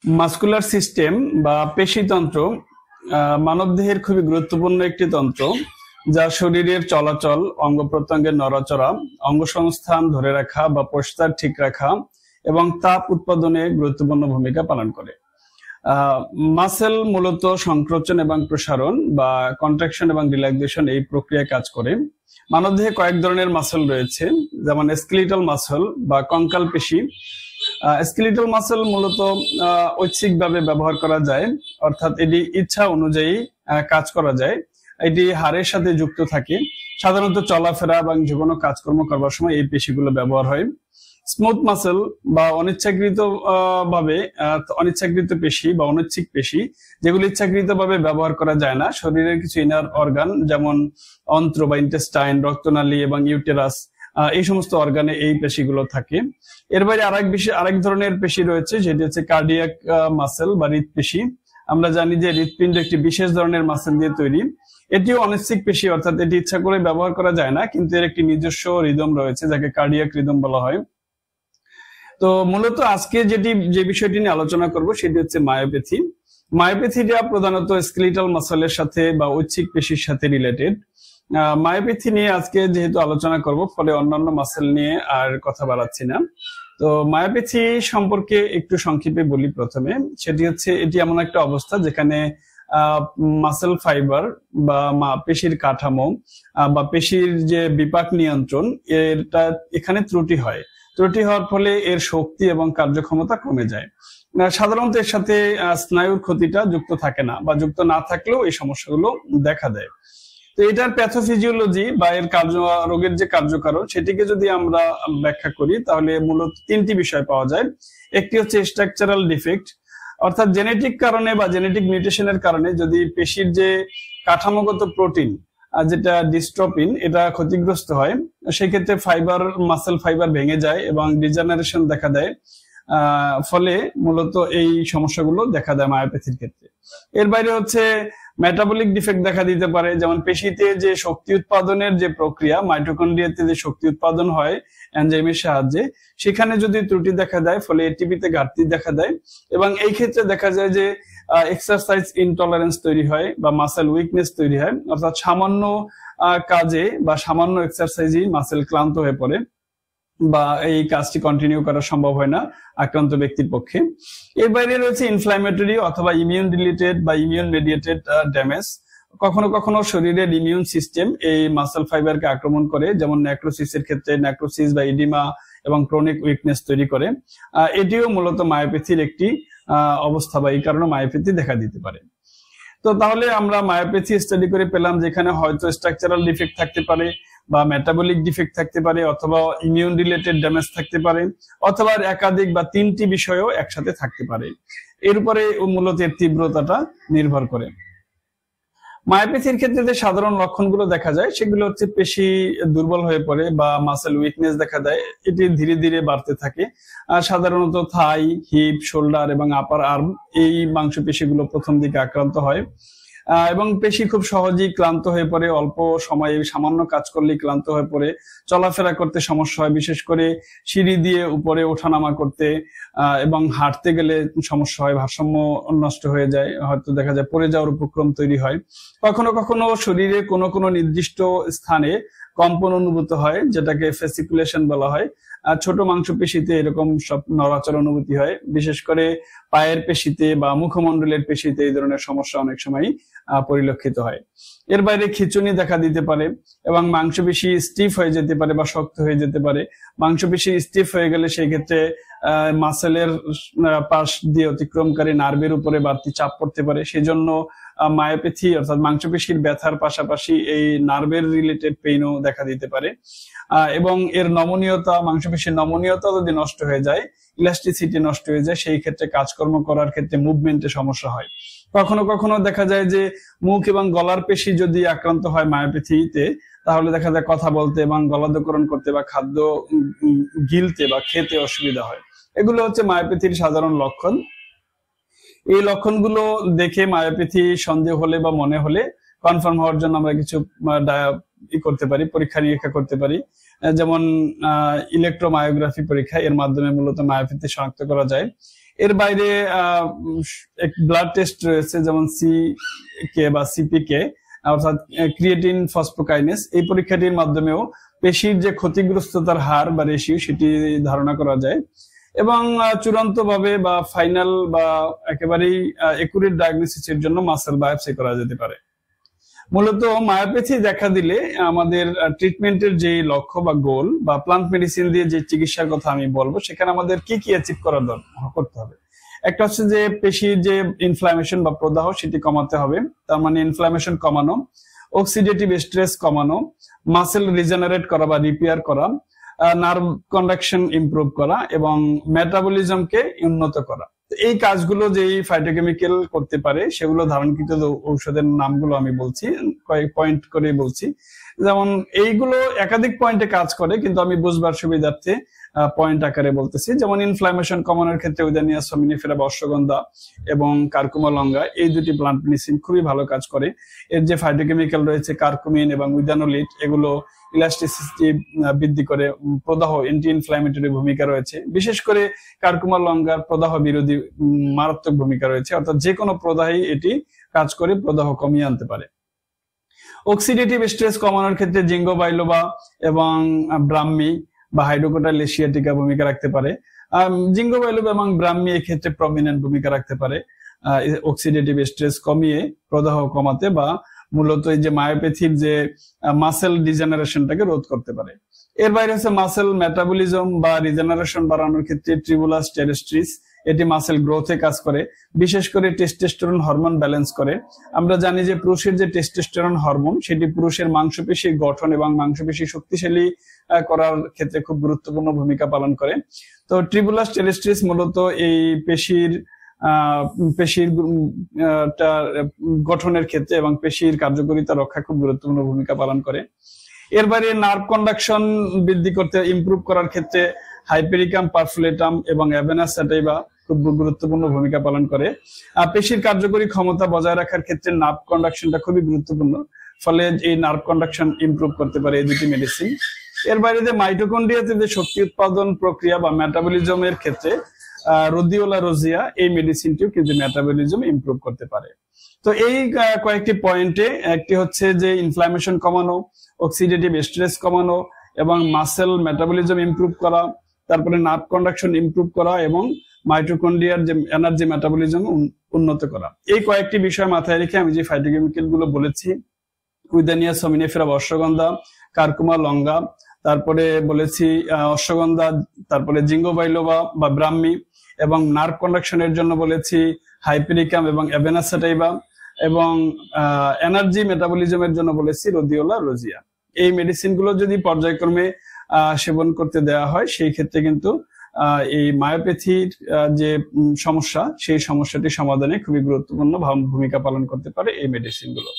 Muscular system বা পেশিতন্ত্র মানবদেহের খুবই গুরুত্বপূর্ণ একটি তন্ত্র, যা শরীরের চলাচল, অঙ্গ প্রত্যঙ্গের নড়াচড়া, অঙ্গসংস্থান ধরে রাখা বা প্রস্তার ঠিক রাখা এবং তাপ উৎপাদনে গুরুত্বপূর্ণ ভূমিকা পালন করে। মাসেল মূলত সংকোচন এবং প্রসারণ বা কন্ট্রাকশন এবং রিল্যাক্সেশন এই প্রক্রিয়ায় কাজ করে। মানবদেহে কয়েক ধরনের মাসেল রয়েছে, যেমন স্কেলিটাল মাসেল বা কঙ্কাল পেশি। স্কেলিটাল মাসেল মূলত ঐচ্ছিকভাবে ব্যবহার করা যায়, অর্থাৎ এটি ইচ্ছা অনুযায়ী কাজ করা যায়। এটি হাড়ের সাথে যুক্ত থাকে। সাধারণত চলাফেরা এবং যে কোনো কাজকর্ম করবার সময় এই পেশিগুলো ব্যবহার হয়। স্মুথ মাসেল বা অনিচ্ছাকৃত পেশি বা অনৈচ্ছিক পেশি, যেগুলো ইচ্ছাকৃত ভাবে ব্যবহার করা যায় না। শরীরের কিছু ইনার অর্গান যেমন অন্ত্র বা ইন্টেস্টাইন, রক্তনালী এবং ইউটেরাস, এই সমস্ত অর্গানে এই পেশিগুলো থাকে। এর বাইরে আরেক ধরনের পেশি রয়েছে, যেটি হচ্ছে কার্ডিয়াক মাসেল বা হৃৎপেশি। আমরা জানি যে হৃৎপিণ্ড একটি বিশেষ ধরনের মাসেল দিয়ে তৈরি। এটিও অনিচ্ছিক পেশি, অর্থাৎ এটি ইচ্ছা করে ব্যবহার করা যায় না, কিন্তু এর একটি নিজস্ব রিদম রয়েছে, যাকে কার্ডিয়াক রিদম বলা হয়। তো মূলত আজকে যে বিষয়টি নিয়ে আলোচনা করব সেটি হচ্ছে মায়োপ্যাথি। মায়োপ্যাথিটা প্রধানত স্কেলিটাল মাসেলের সাথে বা ঐচ্ছিক পেশির সাথে রিলেটেড। মায়োপ্যাথি নিয়ে আজকে যেহেতু আলোচনা করব, ফলে অন্যান্য মাসেল নিয়ে আর কথা বাড়াচ্ছি না। তো মায়োপ্যাথি সম্পর্কে একটু সংক্ষেপে বলি। প্রথমে সেটি হচ্ছে, এটি এমন একটা অবস্থা যেখানে মাসেল ফাইবার বা পেশির কাঠামো বা পেশির যে বিপাক নিয়ন্ত্রণ, এখানে ত্রুটি হয়। ত্রুটি হওয়ার ফলে এর শক্তি এবং কার্যক্ষমতা কমে যায়। সাধারণত এর সাথে স্নায়ুর ক্ষতিটা যুক্ত থাকে না, বা যুক্ত না থাকলেও এই সমস্যাগুলো দেখা দেয়। তো এটার প্যাথোফিজিওলজি বা এর রোগের যে কার্যকারণ, সেটিকে যদি আমরা ব্যাখ্যা করি, তাহলে মূলত তিনটি বিষয় পাওয়া যায়। একটি হচ্ছে স্ট্রাকচারাল ডিফেক্ট, অর্থাৎ জেনেটিক কারণে বা জেনেটিক মিউটেশনের কারণে যদি পেশির যে কাঠামোগত প্রোটিন, যেটা ডিস্ট্রোপিন, এটা ক্ষতিগ্রস্ত হয়, সেক্ষেত্রে মাসেল ফাইবার ভেঙে যায় এবং ডিজেনারেশন দেখা দেয়। ফলে মূলত এই সমস্যাগুলো দেখা দেয় মায়োপ্যাথির ক্ষেত্রে। এর বাইরে হচ্ছে মেটাবলিক ডিফেক্ট দেখা দিতে পারে, যেমন পেশিতে যে শক্তি উৎপাদনের যে প্রক্রিয়া, মাইটোকন্ড্রিয়াতে যে শক্তি উৎপাদন হয় এনজাইমের সাহায্যে, সেখানে যদি ত্রুটি দেখা দেয়, ফলে এটিপিতে ঘাটতি দেখা দেয়। এবং এই ক্ষেত্রে দেখা যায় যে এক্সারসাইজ ইনটলারেন্স তৈরি হয় বা মাসেল উইকনেস তৈরি হয়, অর্থাৎ সামান্য কাজে বা সামান্য এক্সারসাইজই মাসেল ক্লান্ত হয়ে পড়ে, বা এই কাজটি কন্টিনিউ করা সম্ভব হয় না আক্রান্ত ব্যক্তির পক্ষে। এর বাইরে রয়েছে ইনফ্ল্যামেটরি অথবা ইমিউন রিলেটেড বা ইমিউন মেডিয়েটেড ড্যামেজ। কখনো কখনো শরীরের ইমিউন সিস্টেম এই মাসেল ফাইবারকে আক্রমণ করে, যেমন নেক্রোসিসের ক্ষেত্রে নেক্রোসিস বা ইডিমা এবং ক্রনিক উইকনেস তৈরি করে। এটিও মূলত মায়োপ্যাথির একটি অবস্থা, বা এই কারণে মায়োপ্যাথি দেখা দিতে পারে। তো তাহলে আমরা মায়োপ্যাথি স্টাডি করে পেলাম যেখানে হয়তো স্ট্রাকচারাল ডিফেক্ট থাকতে পারে, বা মেটাবলিক ডিফেক্ট থাকতে পারে, অথবা ইমিউন রিলেটেড ড্যামেজ থাকতে পারে, অথবা একাধিক বা তিনটি বিষয়ও একসাথে থাকতে পারে। এর উপরে মূলত এর তীব্রতাটা নির্ভর করে। মায়োপ্যাথির ক্ষেত্রে যে সাধারণ লক্ষণগুলো দেখা যায়, সেগুলো হচ্ছে পেশি দুর্বল হয়ে পড়ে বা মাসেল উইকনেস দেখা দেয়। এটি ধীরে ধীরে বাড়তে থাকে। সাধারণত থাই, হিপ, শোল্ডার এবং আপার আর্ম, এই মাংসপেশিগুলো প্রথম দিকে আক্রান্ত হয়। এবং পেশি খুব সহজেই ক্লান্ত হয়ে পড়ে, অল্প সময়ে সামান্য কাজ করলেই ক্লান্ত হয়ে পড়ে। চলাফেরা করতে সমস্যা হয়, বিশেষ করে সিঁড়ি দিয়ে উপরে ওঠানামা করতে এবং হাঁটতে গেলে সমস্যা হয়, ভারসাম্য নষ্ট হয়ে যায়, হয়তো দেখা যায় পড়ে যাওয়ার উপক্রম তৈরি হয়। কখনো কখনো শরীরে কোনো নির্দিষ্ট স্থানে কম্পন অনুভূত হয়, যেটাকে ফেসিকুলেশন বলা হয়। ছোট মাংসপেশিতে এরকম সব নড়াচড়া অনুভূতি হয়, বিশেষ করে পায়ের পেশিতে বা মুখমণ্ডলের পেশিতে এই ধরনের সমস্যা অনেক সময় পরিলক্ষিত হয়। এর বাইরে খিঁচুনি দেখা দিতে পারে এবং মাংসপেশি স্টিফ হয়ে যেতে পারে বা শক্ত হয়ে যেতে পারে। মাংসপেশি স্টিফ হয়ে গেলে সেই ক্ষেত্রে মাসেলের পাশ দিয়ে অতিক্রমকারী নার্ভের উপরে বাড়তি চাপ পড়তে পারে। সেজন্য মায়োপ্যাথি অর্থাৎ মাংসপেশির ব্যথার পাশাপাশি এই নার্ভের রিলেটেড পেইনও দেখা দিতে পারে। এবং এর নমনীয়তা, মাংসপেশির নমনীয়তা যদি নষ্ট হয়ে যায়, ইলাস্টিসিটি নষ্ট হয়ে যায়, সেই ক্ষেত্রে কাজকর্ম করার ক্ষেত্রে মুভমেন্টে সমস্যা হয়। কখনো কখনো দেখা যায় যে মুখ এবং গলার পেশি যদি আক্রান্ত হয় মায়োপ্যাথিতে, তাহলে দেখা যায় কথা বলতে এবং গলাধঃকরণ করতে বা খাদ্য গিলতে বা খেতে অসুবিধা হয়। এগুলো হচ্ছে মায়োপ্যাথির সাধারণ লক্ষণ। এই লক্ষণগুলো দেখে মায়োপ্যাথি সন্দেহ হলে বা মনে হলে কনফার্ম হওয়ার জন্য আমরা কিছু করতে পারি, পরীক্ষা নিরীক্ষা করতে পারি। যেমন ইলেকট্রোমায়োগ্রাফি পরীক্ষা, এর মাধ্যমে মূলত মায়োপ্যাথি শনাক্ত করা যায়। এর বাইরে ব্লাড টেস্ট রয়েছে, যেমন সিকে বা সিপিকে অর্থাৎ ক্রিয়েটিন ফসফোকাইনেস। এই পরীক্ষাটির মাধ্যমেও পেশির যে ক্ষতিগ্রস্ততার হার বা রেশিও সেটি ধারণা করা যায়। এবং চূড়ান্ত ভাবে বা ফাইনাল বা একেবারেই একুরেট ডায়াগনোসিসের জন্য মাসেল বায়োপসি করা যেতে পারে। মূলত মায়োপ্যাথি দেখা দিলে আমাদের ট্রিটমেন্টের যে লক্ষ্য বা গোল বা প্লান্ট মেডিসিন দিয়ে যে চিকিৎসার কথা আমি বলবো, সেখানে আমাদের কি কি অ্যাচিভ করতে হবে। একটা হচ্ছে যে পেশির যে ইনফ্লামেশন বা প্রদাহ সেটি কমাতে হবে, তার মানে ইনফ্লামেশন কমানো, অক্সিডেটিভ স্ট্রেস কমানো, মাসেল রিজেনারেট করা বা রিপেয়ার করা, নার্ভ কন্ডাকশন ইমপ্রুভ করা এবং মেটাবলিজমকে উন্নত করা। এই কাজগুলো যেই ফাইটোকেমিক্যাল করতে পারে সেগুলো ধারণকৃত ঔষধের নামগুলো আমি বলছি, কয়েক পয়েন্ট করে বলছি। যেমন এইগুলো একাধিক পয়েন্টে কাজ করে, কিন্তু আমি বুঝবার সুবিধার্থে পয়েন্ট আকারে বলতেছি। যেমন ইনফ্লামেশন কমানোর ক্ষেত্রে উইদানিয়া সমিনিফেরা বা অশ্বগন্ধা এবং কার্কুমা লঙ্গা, এই দুটি প্লান্ট মেডিসিন খুবই ভালো কাজ করে। এর যে ফাইটোকেমিক্যাল রয়েছে কার্কুমিন এবং উইদানোলিট, এগুলো ইলাস্টিসিটি বৃদ্ধি করে, প্রদাহ এন্টি ইনফ্ল্যামেটরি ভূমিকা রয়েছে। বিশেষ করে কার্কুমা লঙ্গার প্রদাহ বিরোধী মারাত্মক ভূমিকা রয়েছে, অর্থাৎ যে কোনো প্রদাহই এটি কাজ করে প্রদাহ কমিয়ে আনতে পারে। অক্সিডেটিভ স্ট্রেস কমানোর ক্ষেত্রে জিঙ্গো বাইলোবা এবং ব্রাহ্মী বা হাইড্রোকোটাইল এশিয়াটিকা ভূমিকা রাখতে পারে। জিঙ্গো বাইলোবা এবং ব্রাহ্মী এক্ষেত্রে প্রমিনেন্ট ভূমিকা রাখতে পারে অক্সিডেটিভ স্ট্রেস কমিয়ে প্রদাহ কমাতে বা মূলত এই যে মায়োপ্যাথির যে মাসেল ডিজেনারেশনটাকে রোধ করতে পারে। এর বাইরে হচ্ছে মাসেল মেটাবলিজম বা রিজেনারেশন বাড়ানোর ক্ষেত্রে ট্রিবুলাস টেরেস্ট্রিস, এটি মাসেল গ্রোথে কাজ করে, বিশেষ করে টেস্টোস্টেরন হরমোন ব্যালেন্স করে। আমরা জানি যে পুরুষের যে টেস্টোস্টেরন হরমোন সেটি পুরুষের মাংসপেশির গঠন এবং মাংসপেশি শক্তিশালী করার ক্ষেত্রে খুব গুরুত্বপূর্ণ ভূমিকা পালন করে। তো ট্রিবুলাস টেরেস্ট্রিস মূলত এই পেশির গঠনের ক্ষেত্রে এবং পেশির কার্যকারিতা রক্ষা খুব গুরুত্বপূর্ণ ভূমিকা পালন করে। এর বাইরে নার্ভ কন্ডাকশন বৃদ্ধি করতে, ইমপ্রুভ করার ক্ষেত্রে হাইপেরিকাম পারফুলেটাম এবং অ্যাভেনাস স্যাটাইভা খুব গুরুত্বপূর্ণ ভূমিকা পালন করে। পেশির কার্যকরী ক্ষমতা বজায় রাখার ক্ষেত্রে নার্ভ কন্ডাকশনটা খুবই গুরুত্বপূর্ণ, ফলে এই নার্ভ কন্ডাকশন ইমপ্রুভ করতে পারে এই দুটি মেডিসিন। এর বাইরে যে মাইটোকন্ড্রিয়াতে যে শক্তি উৎপাদন প্রক্রিয়া বা মেটাবলিজমের ক্ষেত্রে রোদিওলা রোজিয়া, এই মেডিসিনটিও কিন্তু মেটাবলিজম ইমপ্রুভ করতে পারে। তো এই কয়েকটি পয়েন্টে, একটি হচ্ছে যে ইনফ্লামেশন কমানো, অক্সিডেটিভ স্ট্রেস কমানো এবং মাসেল মেটাবলিজম ইমপ্রুভ করা, তারপরে নার্ভ কন্ডাকশন ইমপ্রুভ করা এবং মাইটোকন্ড্রিয়ার যে এনার্জি মেটাবলিজম উন্নত করা। এই কয়েকটি বিষয় মাথায় রেখে আমি যে ফাইটোকেমিক্যাল গুলো বলেছি, উইদানিয়া সমিনিফেরা বা অশ্বগন্ধা, কার্কুমা লঙ্গা, তারপরে বলেছি অশ্বগন্ধা, তারপরে জিঙ্গো বাইলোবা বা ব্রাহ্মী, এবং নার্ভ কন্ডাকশনের জন্য বলেছি হাইপেরিকাম এবং অ্যাভেনাস স্যাটাইভা, এবং এনার্জি মেটাবলিজমের জন্য বলেছি রোদিওলা রোজিয়া। এই মেডিসিন গুলো যদি পর্যায়ক্রমে সেবন করতে দেওয়া হয়, সেই ক্ষেত্রে কিন্তু এই মায়োপ্যাথির যে সমস্যা, সেই সমস্যাটি সমাধানে খুবই গুরুত্বপূর্ণ ভূমিকা পালন করতে পারে এই মেডিসিন গুলো।